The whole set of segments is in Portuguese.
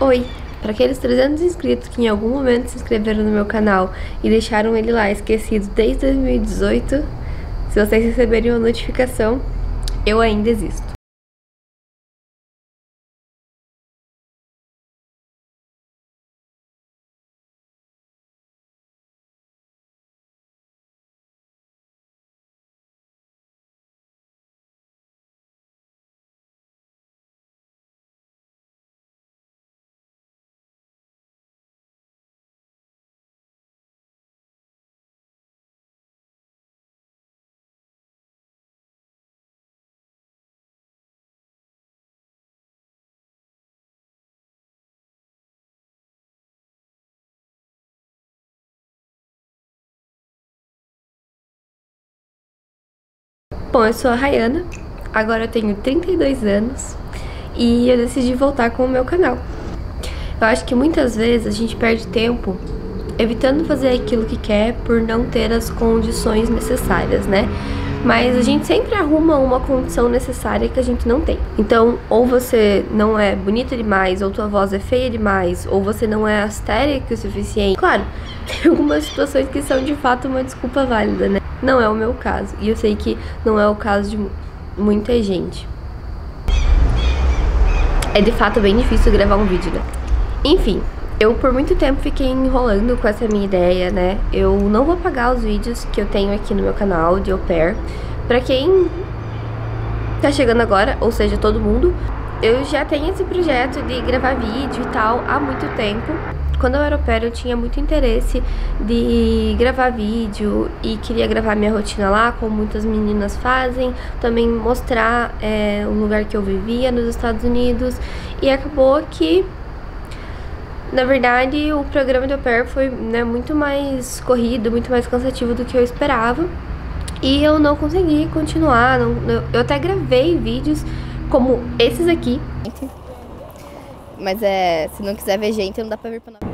Oi! Para aqueles 300 inscritos que em algum momento se inscreveram no meu canal e deixaram ele lá esquecido desde 2018, se vocês receberem uma notificação, eu ainda existo. Bom, eu sou a Rayana, agora eu tenho 32 anos e eu decidi voltar com o meu canal. Eu acho que muitas vezes a gente perde tempo evitando fazer aquilo que quer por não ter as condições necessárias, né? Mas a gente sempre arruma uma condição necessária que a gente não tem. Então, ou você não é bonita demais, ou tua voz é feia demais, ou você não é astérica o suficiente. Claro, tem algumas situações que são de fato uma desculpa válida, né? Não é o meu caso, e eu sei que não é o caso de muita gente. É de fato bem difícil gravar um vídeo, né? Enfim, eu por muito tempo fiquei enrolando com essa minha ideia, né? Eu não vou apagar os vídeos que eu tenho aqui no meu canal de au pair. Pra quem tá chegando agora, ou seja, todo mundo, eu já tenho esse projeto de gravar vídeo e tal há muito tempo. Quando eu era au pair, eu tinha muito interesse de gravar vídeo e queria gravar minha rotina lá, como muitas meninas fazem. Também mostrar um lugar que eu vivia nos Estados Unidos. E acabou que, na verdade, o programa de au pair foi, né, muito mais corrido, muito mais cansativo do que eu esperava. E eu não consegui continuar. Eu até gravei vídeos como esses aqui. Mas se não quiser ver gente, não dá pra vir pra nada.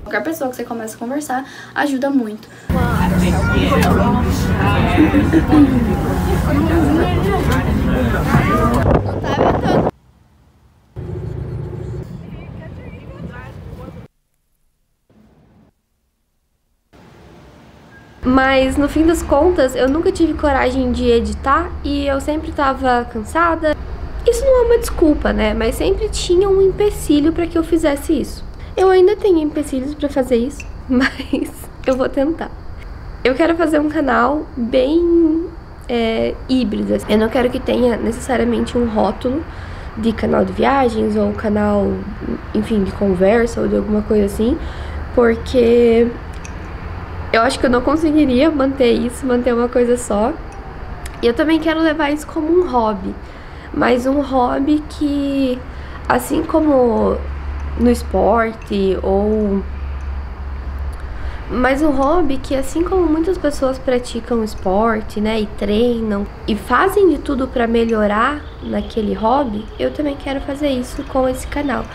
Qualquer pessoa que você começa a conversar ajuda muito. Não tá ventando. Mas no fim das contas, eu nunca tive coragem de editar e eu sempre tava cansada. Isso não é uma desculpa, né? Mas sempre tinha um empecilho pra que eu fizesse isso. Eu ainda tenho empecilhos pra fazer isso, mas eu vou tentar. Eu quero fazer um canal bem híbrido. Eu não quero que tenha necessariamente um rótulo de canal de viagens ou canal, enfim, de conversa ou de alguma coisa assim, porque eu acho que eu não conseguiria manter uma coisa só. E eu também quero levar isso como um hobby, mas um hobby que, assim como no esporte, mas um hobby que, assim como muitas pessoas praticam esporte, né, e treinam e fazem de tudo pra melhorar naquele hobby, eu também quero fazer isso com esse canal.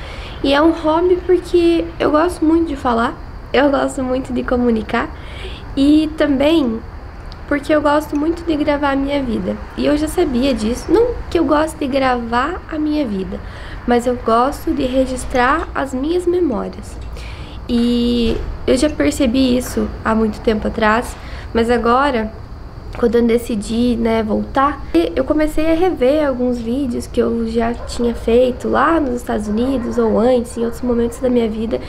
E é um hobby porque eu gosto muito de falar, eu gosto muito de comunicar e também porque eu gosto muito de gravar a minha vida. E eu já sabia disso, não que eu gosto de gravar a minha vida, mas eu gosto de registrar as minhas memórias. E eu já percebi isso há muito tempo atrás, mas agora, quando eu decidi, né, voltar, eu comecei a rever alguns vídeos que eu já tinha feito lá nos Estados Unidos ou antes, em outros momentos da minha vida,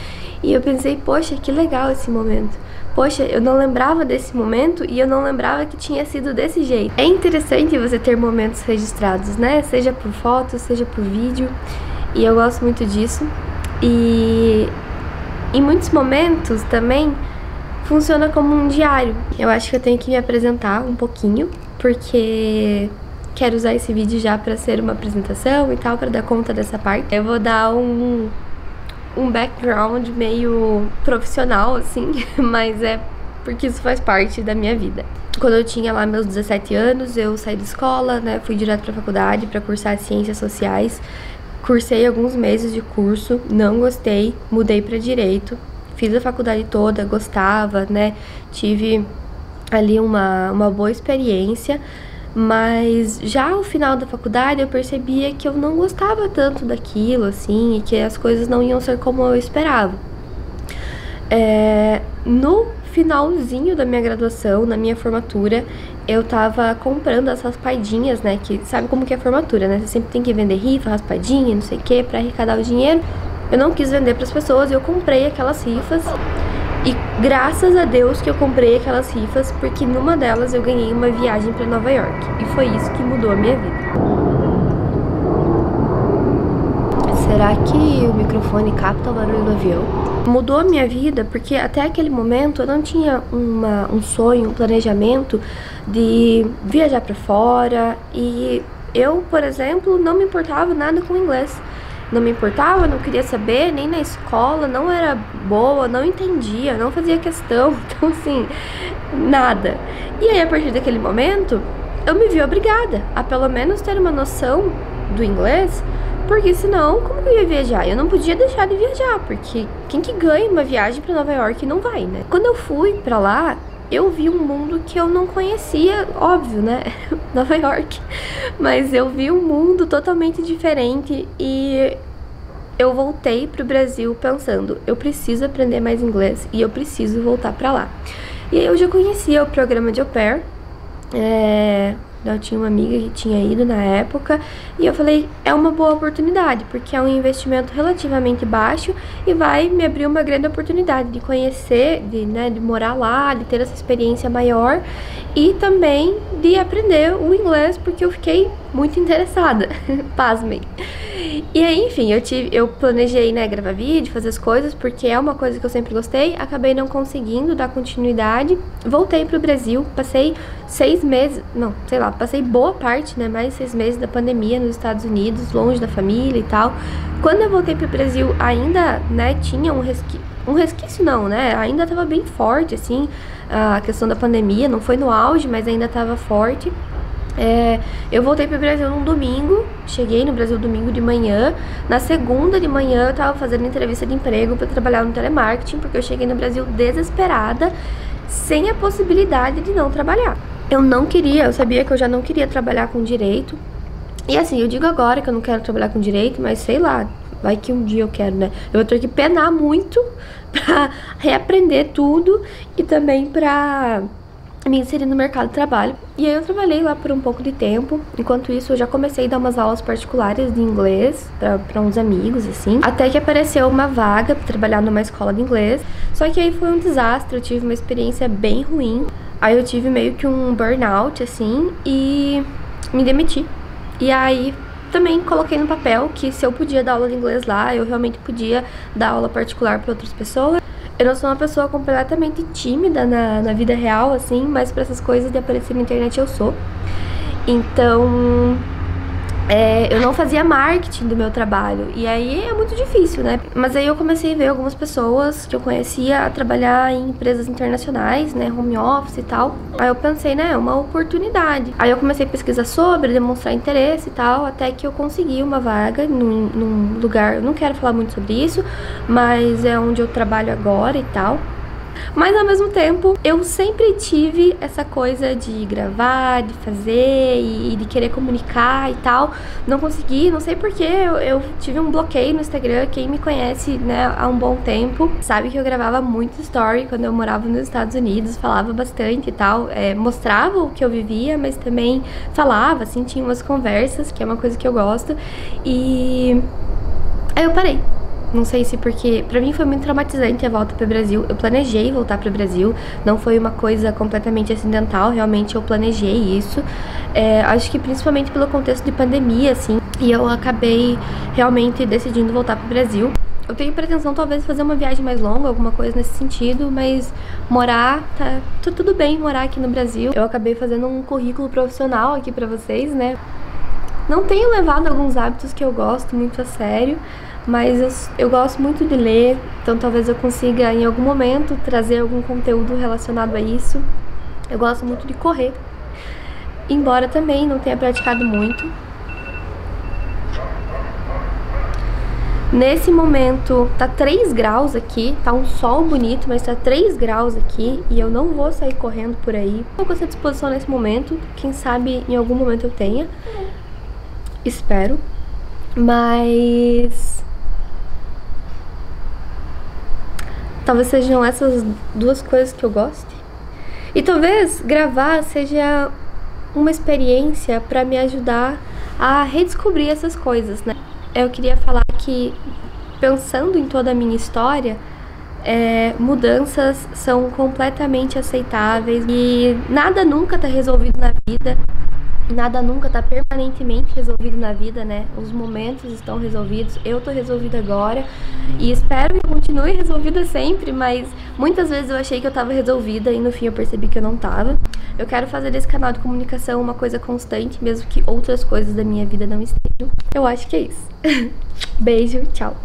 e eu pensei, poxa, que legal esse momento. Poxa, eu não lembrava desse momento e eu não lembrava que tinha sido desse jeito. É interessante você ter momentos registrados, né? Seja por foto, seja por vídeo. E eu gosto muito disso. E em muitos momentos também funciona como um diário. Eu acho que eu tenho que me apresentar um pouquinho, porque quero usar esse vídeo já pra ser uma apresentação e tal, pra dar conta dessa parte. Eu vou dar um background meio profissional, assim, mas é porque isso faz parte da minha vida. Quando eu tinha lá meus 17 anos, eu saí da escola, né, fui direto pra faculdade pra cursar Ciências Sociais. Cursei alguns meses de curso, não gostei, mudei para direito, fiz a faculdade toda, gostava, né? Tive ali uma boa experiência, mas já ao final da faculdade eu percebia que eu não gostava tanto daquilo, assim, e que as coisas não iam ser como eu esperava. No finalzinho da minha graduação, na minha formatura, eu tava comprando essas raspadinhas, né, que sabe como que é a formatura, né, você sempre tem que vender rifa, raspadinha, não sei o que, pra arrecadar o dinheiro. Eu não quis vender pras pessoas e eu comprei aquelas rifas. E graças a Deus que eu comprei aquelas rifas, porque numa delas eu ganhei uma viagem pra Nova York. E foi isso que mudou a minha vida. Será que o microfone capta o barulho do avião? Mudou a minha vida porque até aquele momento eu não tinha um sonho, um planejamento de viajar pra fora. E eu, por exemplo, não me importava nada com inglês. Não me importava, não queria saber, nem na escola, não era boa, não entendia, não fazia questão, então assim, nada. E aí, a partir daquele momento, eu me vi obrigada a pelo menos ter uma noção do inglês, porque senão, como que eu ia viajar? Eu não podia deixar de viajar, porque quem que ganha uma viagem pra Nova York não vai, né? Quando eu fui pra lá, eu vi um mundo que eu não conhecia, óbvio, né? Nova York. Mas eu vi um mundo totalmente diferente e eu voltei pro Brasil pensando, eu preciso aprender mais inglês e eu preciso voltar pra lá. E aí eu já conhecia o programa de au pair, eu tinha uma amiga que tinha ido na época e eu falei, é uma boa oportunidade, porque é um investimento relativamente baixo e vai me abrir uma grande oportunidade de conhecer, de morar lá, de ter essa experiência maior e também de aprender o inglês, porque eu fiquei muito interessada, pasmem. E aí, enfim, eu planejei, né, gravar vídeo, fazer as coisas, porque é uma coisa que eu sempre gostei, acabei não conseguindo dar continuidade, voltei pro Brasil, passei 6 meses, não, sei lá, passei boa parte, né, mais 6 meses da pandemia nos Estados Unidos, longe da família e tal. Quando eu voltei pro Brasil, ainda, né, tinha um resquício não, né, ainda tava bem forte, assim, a questão da pandemia, não foi no auge, mas ainda tava forte. Eu voltei pro Brasil num domingo, cheguei no Brasil domingo de manhã, na segunda de manhã eu tava fazendo entrevista de emprego pra trabalhar no telemarketing, porque eu cheguei no Brasil desesperada, sem a possibilidade de não trabalhar. Eu sabia que eu já não queria trabalhar com direito, e assim, eu digo agora que eu não quero trabalhar com direito, mas sei lá, vai que um dia eu quero, né? Eu vou ter que penar muito pra reaprender tudo e também pra me inserir no mercado de trabalho. E aí eu trabalhei lá por um pouco de tempo. Enquanto isso, eu já comecei a dar umas aulas particulares de inglês pra uns amigos, assim. Até que apareceu uma vaga pra trabalhar numa escola de inglês. Só que aí foi um desastre, eu tive uma experiência bem ruim. Aí eu tive meio que um burnout, assim, e me demiti. E aí também coloquei no papel que se eu podia dar aula de inglês lá, eu realmente podia dar aula particular para outras pessoas. Eu não sou uma pessoa completamente tímida na vida real, assim, mas pra essas coisas de aparecer na internet eu sou. Então, eu não fazia marketing do meu trabalho, e aí é muito difícil, né? Mas aí eu comecei a ver algumas pessoas que eu conhecia a trabalhar em empresas internacionais, né, home office e tal. Aí eu pensei, né, é uma oportunidade. Aí eu comecei a pesquisar sobre, demonstrar interesse e tal, até que eu consegui uma vaga num lugar, eu não quero falar muito sobre isso, mas é onde eu trabalho agora e tal. Mas ao mesmo tempo, eu sempre tive essa coisa de gravar, de fazer e de querer comunicar e tal. Não consegui, não sei porquê, eu tive um bloqueio no Instagram. Quem me conhece, né, há um bom tempo sabe que eu gravava muito story quando eu morava nos Estados Unidos, falava bastante e tal, mostrava o que eu vivia, mas também falava, assim, tinha umas conversas, que é uma coisa que eu gosto. E aí eu parei. Não sei se porque, pra mim foi muito traumatizante a volta pro Brasil. Eu planejei voltar pro Brasil, não foi uma coisa completamente acidental, realmente eu planejei isso. Acho que principalmente pelo contexto de pandemia, assim, e eu acabei realmente decidindo voltar pro Brasil. Eu tenho pretensão talvez de fazer uma viagem mais longa, alguma coisa nesse sentido, mas morar, tá tudo bem morar aqui no Brasil. Eu acabei fazendo um currículo profissional aqui pra vocês, né? Não tenho levado alguns hábitos que eu gosto muito a sério, mas eu gosto muito de ler, então talvez eu consiga em algum momento trazer algum conteúdo relacionado a isso. Eu gosto muito de correr, embora também não tenha praticado muito. Nesse momento tá 3 graus aqui, tá um sol bonito, mas tá 3 graus aqui e eu não vou sair correndo por aí. Tô com essa disposição nesse momento, quem sabe em algum momento eu tenha, espero, mas talvez sejam essas duas coisas que eu goste. E talvez gravar seja uma experiência pra me ajudar a redescobrir essas coisas, né? Eu queria falar que, pensando em toda a minha história, mudanças são completamente aceitáveis e nada nunca tá resolvido na vida, nada nunca tá permanentemente resolvido na vida, né? Os momentos estão resolvidos, eu tô resolvida agora e espero que continue resolvida sempre, mas muitas vezes eu achei que eu tava resolvida e no fim eu percebi que eu não tava. Eu quero fazer desse canal de comunicação uma coisa constante, mesmo que outras coisas da minha vida não estejam. Eu acho que é isso. Beijo, tchau!